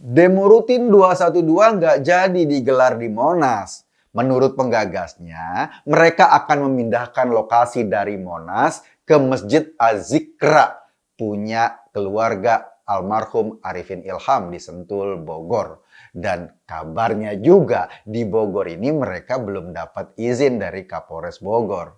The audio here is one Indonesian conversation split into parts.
Demo rutin 212 nggak jadi digelar di Monas. Menurut penggagasnya, mereka akan memindahkan lokasi dari Monas ke Masjid Az-Zikra, punya keluarga almarhum Arifin Ilham di Sentul, Bogor. Dan kabarnya juga di Bogor ini mereka belum dapat izin dari Kapolres Bogor.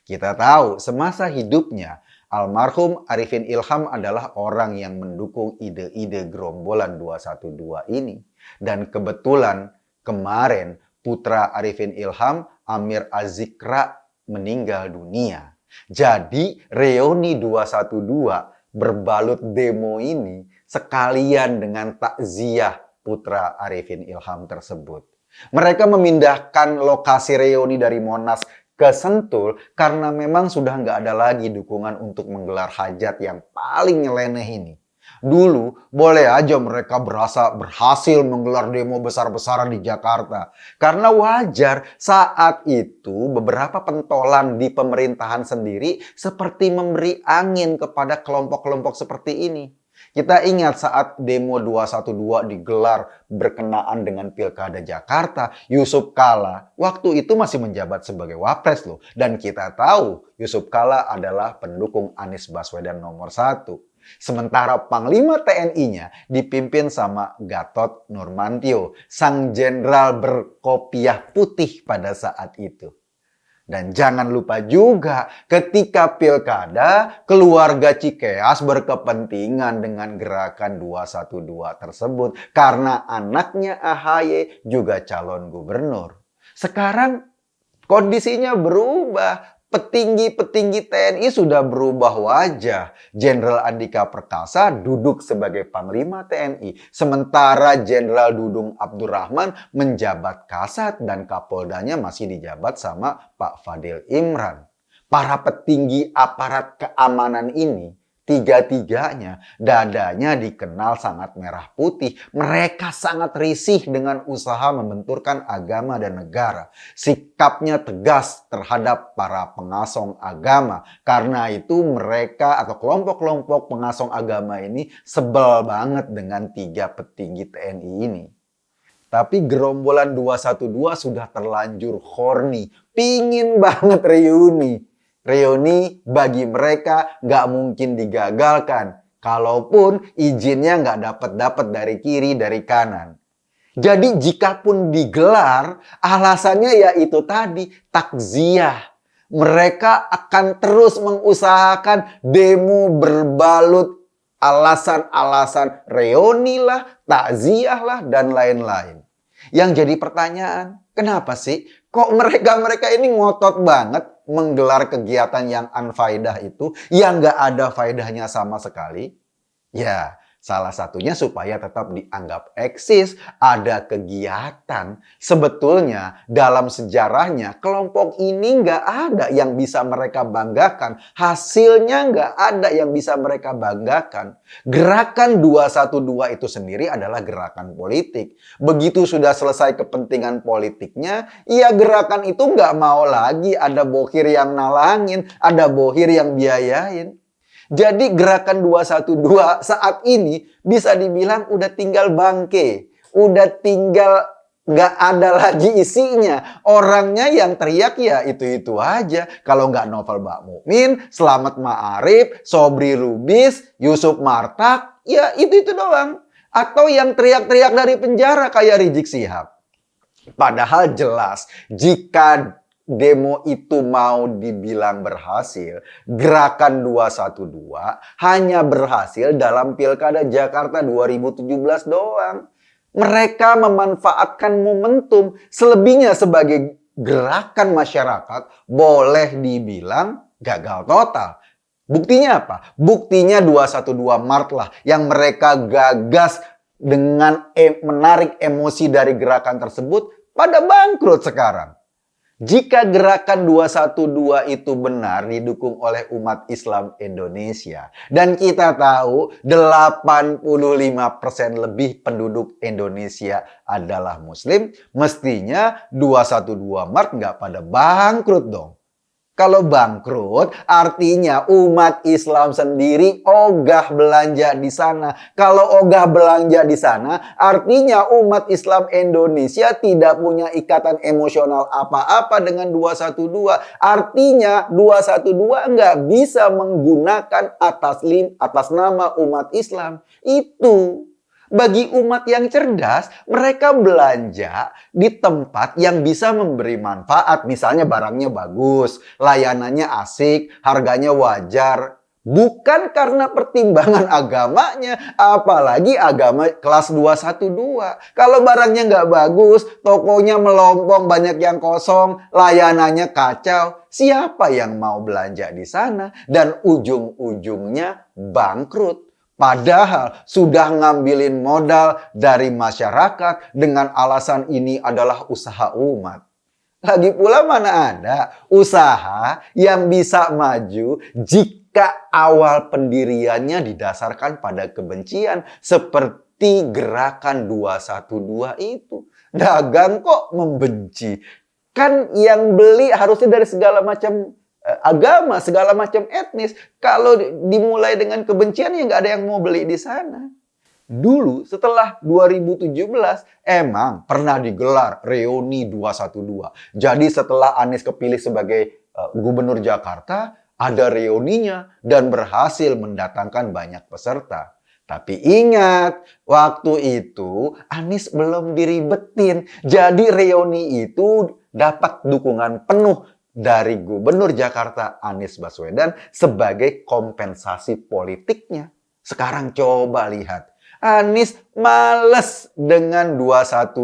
Kita tahu semasa hidupnya almarhum Arifin Ilham adalah orang yang mendukung ide-ide gerombolan 212 ini. Dan kebetulan kemarin putra Arifin Ilham, Amir Az-Zikra, meninggal dunia. Jadi reuni 212 berbalut demo ini sekalian dengan takziah putra Arifin Ilham tersebut. Mereka memindahkan lokasi reuni dari Monas ke Sentul karena memang sudah nggak ada lagi dukungan untuk menggelar hajat yang paling nyeleneh ini. Dulu boleh aja mereka berhasil menggelar demo besar-besaran di Jakarta. Karena wajar saat itu beberapa pentolan di pemerintahan sendiri seperti memberi angin kepada kelompok-kelompok seperti ini. Kita ingat saat demo 212 digelar berkenaan dengan Pilkada Jakarta, Yusuf Kalla waktu itu masih menjabat sebagai wapres loh. Dan kita tahu Yusuf Kalla adalah pendukung Anies Baswedan nomor 1. Sementara Panglima TNI-nya dipimpin sama Gatot Nurmantio, sang jenderal berkopiah putih pada saat itu. Dan jangan lupa juga ketika pilkada, keluarga Cikeas berkepentingan dengan gerakan 212 tersebut karena anaknya AHY juga calon gubernur. Sekarang kondisinya berubah. Petinggi-petinggi TNI sudah berubah wajah. Jenderal Andika Perkasa duduk sebagai Panglima TNI. Sementara Jenderal Dudung Abdurrahman menjabat Kasat dan Kapoldanya masih dijabat sama Pak Fadil Imran. Para petinggi aparat keamanan ini, tiga-tiganya dadanya dikenal sangat merah putih. Mereka sangat risih dengan usaha membenturkan agama dan negara. Sikapnya tegas terhadap para pengasong agama. Karena itu mereka atau kelompok-kelompok pengasong agama ini sebel banget dengan tiga petinggi TNI ini. Tapi gerombolan 212 sudah terlanjur horny. Pingin banget reuni. Reuni bagi mereka nggak mungkin digagalkan. Kalaupun izinnya nggak dapat dari kiri, dari kanan. Jadi jikapun digelar, alasannya ya itu tadi, takziah. Mereka akan terus mengusahakan demo berbalut alasan-alasan reuni lah, takziah lah, dan lain-lain. Yang jadi pertanyaan, kenapa sih kok mereka ini ngotot banget menggelar kegiatan yang unfaedah itu, yang nggak ada faedahnya sama sekali? Ya, salah satunya supaya tetap dianggap eksis, ada kegiatan. Sebetulnya dalam sejarahnya kelompok ini nggak ada yang bisa mereka banggakan. Hasilnya nggak ada yang bisa mereka banggakan. Gerakan 212 itu sendiri adalah gerakan politik. Begitu sudah selesai kepentingan politiknya, ya gerakan itu nggak mau lagi ada bohir yang nalangin, ada bohir yang biayain. Jadi gerakan 212 saat ini bisa dibilang udah tinggal bangke. Udah tinggal nggak ada lagi isinya. Orangnya yang teriak ya itu-itu aja. Kalau nggak Novel Bakmukmin, Slamet Ma'arif, Sobri Lubis, Yusuf Martak, ya itu-itu doang. Atau yang teriak-teriak dari penjara kayak Rizik Syihab. Padahal jelas jika demo itu mau dibilang berhasil, gerakan 212 hanya berhasil dalam Pilkada Jakarta 2017 doang. Mereka memanfaatkan momentum, selebihnya sebagai gerakan masyarakat boleh dibilang gagal total. Buktinya apa? Buktinya 212 Maret lah yang mereka gagas dengan menarik emosi dari gerakan tersebut pada bangkrut sekarang. Jika gerakan 212 itu benar didukung oleh umat Islam Indonesia, dan kita tahu 85% lebih penduduk Indonesia adalah Muslim, mestinya 212 Maret nggak pada bangkrut dong. Kalau bangkrut, artinya umat Islam sendiri ogah belanja di sana. Kalau ogah belanja di sana, artinya umat Islam Indonesia tidak punya ikatan emosional apa-apa dengan 212. Artinya 212 nggak bisa menggunakan atas nama umat Islam. Itu. Bagi umat yang cerdas, mereka belanja di tempat yang bisa memberi manfaat. Misalnya barangnya bagus, layanannya asik, harganya wajar. Bukan karena pertimbangan agamanya, apalagi agama kelas 212. Kalau barangnya nggak bagus, tokonya melompong, banyak yang kosong, layanannya kacau, siapa yang mau belanja di sana? Dan ujung-ujungnya bangkrut. Padahal sudah ngambilin modal dari masyarakat dengan alasan ini adalah usaha umat. Lagi pula mana ada usaha yang bisa maju jika awal pendiriannya didasarkan pada kebencian seperti gerakan 212 itu. Dagang kok membenci. Kan yang beli harusnya dari segala macam agama, segala macam etnis. Kalau dimulai dengan kebencian, ya nggak ada yang mau beli di sana. Dulu setelah 2017 emang pernah digelar reuni 212. Jadi setelah Anies kepilih sebagai gubernur Jakarta, ada reuninya dan berhasil mendatangkan banyak peserta. Tapi ingat, waktu itu Anies belum diribetin. Jadi reuni itu dapat dukungan penuh dari Gubernur Jakarta Anies Baswedan sebagai kompensasi politiknya. Sekarang coba lihat. Anies males dengan 212.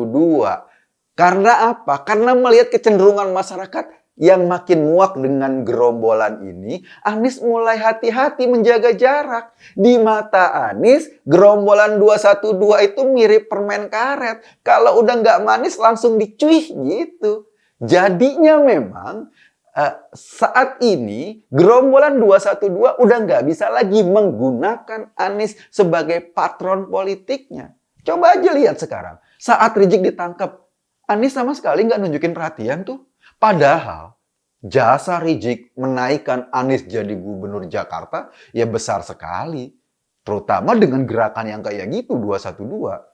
Karena apa? Karena melihat kecenderungan masyarakat yang makin muak dengan gerombolan ini, Anies mulai hati-hati menjaga jarak. Di mata Anies, gerombolan 212 itu mirip permen karet. Kalau udah nggak manis langsung dicuih gitu. Jadinya memang saat ini gerombolan 212 udah nggak bisa lagi menggunakan Anies sebagai patron politiknya. Coba aja lihat sekarang. Saat Rizik ditangkap, Anies sama sekali nggak nunjukin perhatian tuh. Padahal jasa Rizik menaikkan Anies jadi gubernur Jakarta ya besar sekali. Terutama dengan gerakan yang kayak gitu 212.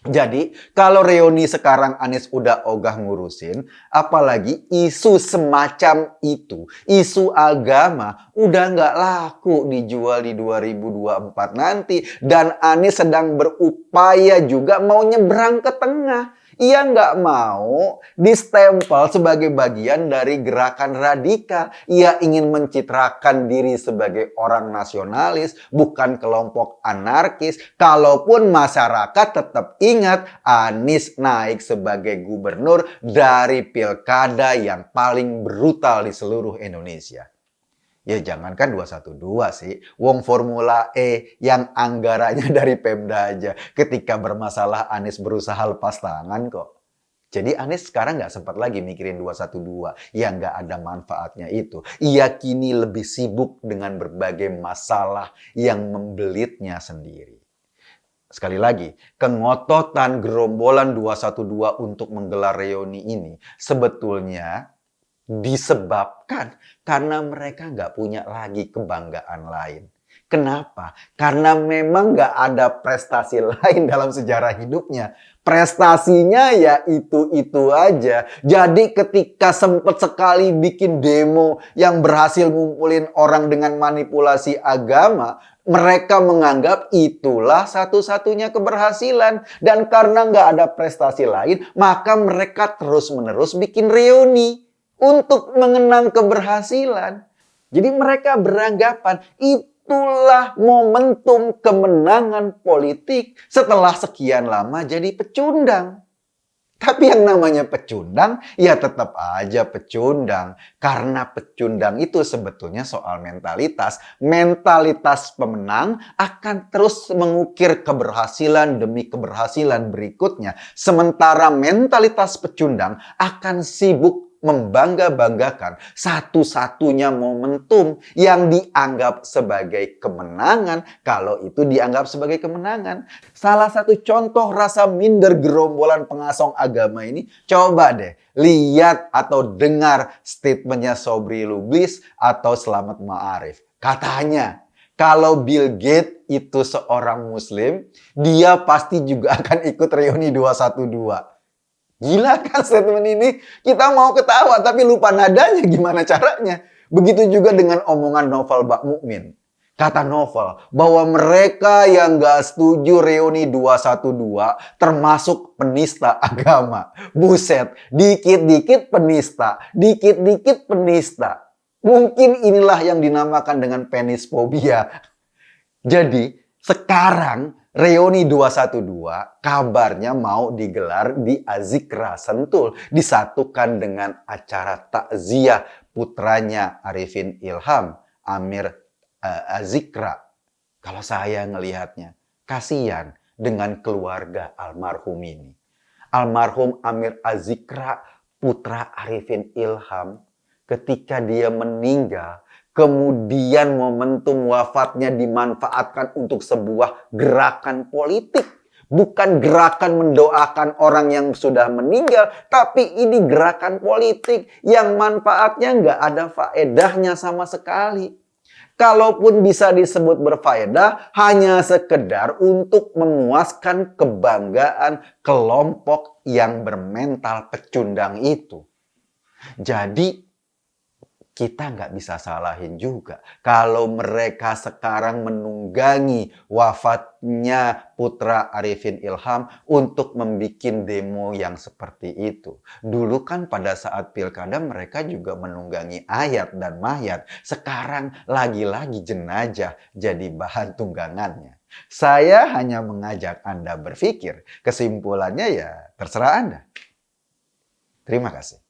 Jadi, kalau reuni sekarang Anies udah ogah ngurusin, apalagi isu semacam itu, isu agama, udah nggak laku dijual di 2024 nanti. Dan Anies sedang berupaya juga mau nyebrang ke tengah. Ia nggak mau distempel sebagai bagian dari gerakan radikal. Ia ingin mencitrakan diri sebagai orang nasionalis, bukan kelompok anarkis. Kalaupun masyarakat tetap ingat Anies naik sebagai gubernur dari pilkada yang paling brutal di seluruh Indonesia. Ya jangankan 212 sih, wong Formula E yang anggarannya dari Pemda aja. Ketika bermasalah Anies berusaha lepas tangan kok. Jadi Anies sekarang nggak sempat lagi mikirin 212 yang nggak ada manfaatnya itu. Ia kini lebih sibuk dengan berbagai masalah yang membelitnya sendiri. Sekali lagi, kengototan gerombolan 212 untuk menggelar reuni ini sebetulnya disebabkan karena mereka nggak punya lagi kebanggaan lain. Kenapa? Karena memang nggak ada prestasi lain dalam sejarah hidupnya. Prestasinya ya itu-itu aja. Jadi ketika sempat sekali bikin demo yang berhasil ngumpulin orang dengan manipulasi agama, mereka menganggap itulah satu-satunya keberhasilan. Dan karena nggak ada prestasi lain, maka mereka terus-menerus bikin reuni untuk mengenang keberhasilan. Jadi mereka beranggapan itulah momentum kemenangan politik setelah sekian lama jadi pecundang. Tapi yang namanya pecundang ya tetap aja pecundang. Karena pecundang itu sebetulnya soal mentalitas. Mentalitas pemenang akan terus mengukir keberhasilan demi keberhasilan berikutnya. Sementara mentalitas pecundang akan sibuk membangga-banggakan satu-satunya momentum yang dianggap sebagai kemenangan, kalau itu dianggap sebagai kemenangan. Salah satu contoh rasa minder gerombolan pengasong agama ini, coba deh lihat atau dengar statementnya Sobri Lubis atau Slamet Ma'arif. Katanya, kalau Bill Gates itu seorang Muslim, dia pasti juga akan ikut reuni 212. Gila kan statement ini? Kita mau ketawa tapi lupa nadanya gimana caranya. Begitu juga dengan omongan Novel Bak Mukmin. Kata Novel bahwa mereka yang gak setuju reuni 212 termasuk penista agama. Buset, dikit-dikit penista, dikit-dikit penista. Mungkin inilah yang dinamakan dengan penisfobia. Jadi sekarang reuni 212 kabarnya mau digelar di Azikra Sentul. Disatukan dengan acara takziah putranya Arifin Ilham, Amir Azikra. Kalau saya ngelihatnya, kasihan dengan keluarga almarhum ini. Almarhum Amir Azikra, putra Arifin Ilham, ketika dia meninggal, kemudian momentum wafatnya dimanfaatkan untuk sebuah gerakan politik. Bukan gerakan mendoakan orang yang sudah meninggal, tapi ini gerakan politik yang manfaatnya nggak ada faedahnya sama sekali. Kalaupun bisa disebut berfaedah, hanya sekedar untuk memuaskan kebanggaan kelompok yang bermental pecundang itu. Jadi, kita nggak bisa salahin juga kalau mereka sekarang menunggangi wafatnya putra Arifin Ilham untuk membuat demo yang seperti itu. Dulu kan pada saat pilkada mereka juga menunggangi ayat dan mayat. Sekarang lagi-lagi jenazah jadi bahan tunggangannya. Saya hanya mengajak Anda berpikir. Kesimpulannya ya terserah Anda. Terima kasih.